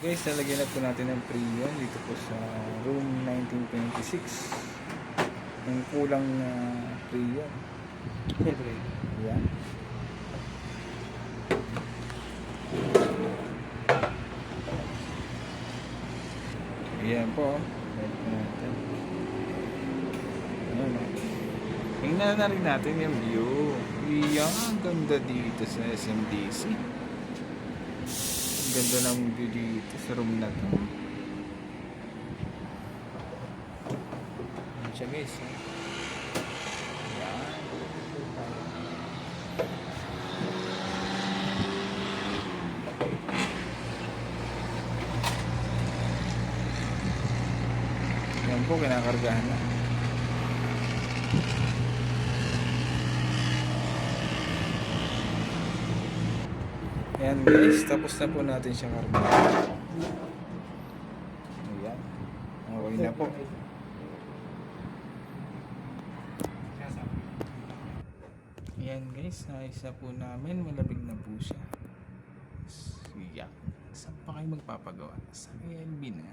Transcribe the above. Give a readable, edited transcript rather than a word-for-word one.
Guys, lalagyan na po natin ng Freon dito po sa room 1926. Yung kulang na Freon. Siyempre. Ayan. Ayan po. Lalagyan po natin. Ayan o. Tingnan na rin natin yung view. Ayan, ang ganda dito sa SMDC. Ang ganda ng view dito sa room na to. Ayan siya guys. Ayan. Ayan po, kinakargahan na. Ayan guys, tapos na po natin siya kargahan. Ayan. Okay na po. Ayan guys, naisa po namin. Malabig na po siya. Siya. Saan pa kayo magpapagawa? Sa ALB na.